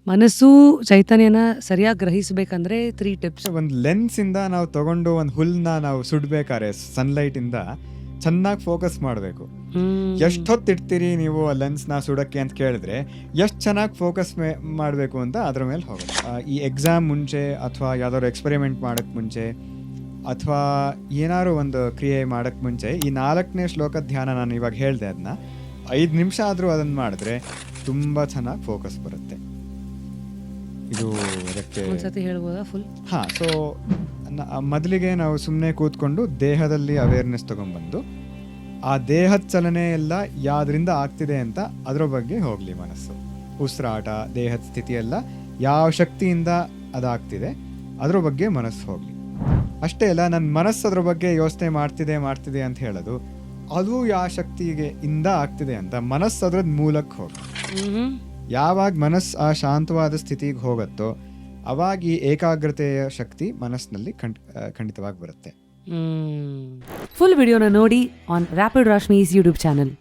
ಮನಸ್ಸು ಚೈತನ್ಯನ ಸರಿಯಾಗಿ ಗ್ರಹಿಸಬೇಕಂದ್ರೆ 3 ಟಿಪ್ಸ್. ಒಂದು ಲೆನ್ಸಿಂದ ನಾವು ತಗೊಂಡು ಒಂದು ಹುಲ್ಲನ್ನ ನಾವು ಸುಡ್ಬೇಕಾದ್ರೆ ಸನ್ಲೈಟಿಂದ ಚೆನ್ನಾಗಿ ಫೋಕಸ್ ಮಾಡಬೇಕು. ಎಷ್ಟೊತ್ತು ಇಡ್ತೀರಿ ನೀವು ಆ ಲೆನ್ಸ್ನ ಸುಡೋಕ್ಕೆ ಅಂತ ಕೇಳಿದ್ರೆ ಎಷ್ಟು ಚೆನ್ನಾಗಿ ಫೋಕಸ್ ಮಾಡಬೇಕು ಅಂತ ಅದ್ರ ಮೇಲೆ ಹೋಗೋದು. ಈ ಎಕ್ಸಾಮ್ ಮುಂಚೆ ಅಥವಾ ಯಾವ್ದಾದ್ರು ಎಕ್ಸ್ಪೆರಿಮೆಂಟ್ ಮಾಡೋಕ್ಕೆ ಮುಂಚೆ ಅಥವಾ ಏನಾದ್ರು ಒಂದು ಕ್ರಿಯೆ ಮಾಡೋಕ್ಕೆ ಮುಂಚೆ ಈ 4ನೇ ಶ್ಲೋಕ ಧ್ಯಾನ ನಾನು ಇವಾಗ ಹೇಳಿದೆ, ಅದನ್ನ 5 ನಿಮಿಷ ಆದರೂ ಅದನ್ನು ಮಾಡಿದ್ರೆ ತುಂಬ ಚೆನ್ನಾಗಿ ಫೋಕಸ್ ಬರುತ್ತೆ. ಇದು ಅದಕ್ಕೆ ಒಂದ್ಸತಿ ಹೇಳ್ಬೋದಾ ಫುಲ್? ಹಾಂ. ಸೊ ಮೊದಲಿಗೆ ನಾವು ಸುಮ್ಮನೆ ಕೂತ್ಕೊಂಡು ದೇಹದಲ್ಲಿ ಅವೇರ್ನೆಸ್ ತೊಗೊಂಡ್ಬಂದು ಆ ದೇಹದ ಚಲನೆ ಎಲ್ಲ ಯಾವ್ದ್ರಿಂದ ಆಗ್ತಿದೆ ಅಂತ ಅದರ ಬಗ್ಗೆ ಹೋಗಲಿ ಮನಸ್ಸು. ಉಸಿರಾಟ, ದೇಹದ ಸ್ಥಿತಿ ಎಲ್ಲ ಯಾವ ಶಕ್ತಿಯಿಂದ ಅದಾಗ್ತಿದೆ ಅದ್ರ ಬಗ್ಗೆ ಮನಸ್ಸು ಹೋಗಲಿ. ಅಷ್ಟೇ ಅಲ್ಲ, ನನ್ನ ಮನಸ್ಸು ಅದ್ರ ಬಗ್ಗೆ ಯೋಚನೆ ಮಾಡ್ತಿದೆ ಅಂತ ಹೇಳೋದು, ಅದು ಯಾವ ಶಕ್ತಿಗೆ ಇಂದ ಆಗ್ತಿದೆ ಅಂತ ಮನಸ್ಸು ಅದ್ರದ್ದು ಮೂಲಕ್ಕೆ ಹೋಗಿ. ಯಾವಾಗ ಮನಸ್ಸು ಆ ಶಾಂತವಾದ ಸ್ಥಿತಿಗೆ ಹೋಗುತ್ತೋ ಅವಾಗ ಈ ಏಕಾಗ್ರತೆಯ ಶಕ್ತಿ ಮನಸ್ಸಿನಲ್ಲಿ ಖಂಡಿತವಾಗಿ ಬರುತ್ತೆ. ಫುಲ್ ವಿಡಿಯೋನ ನೋಡಿ ಆನ್ ರ್ಯಾಪಿಡ್ ರಾಶ್ಮೀಸ್ ಯೂಟ್ಯೂಬ್ ಚಾನಲ್.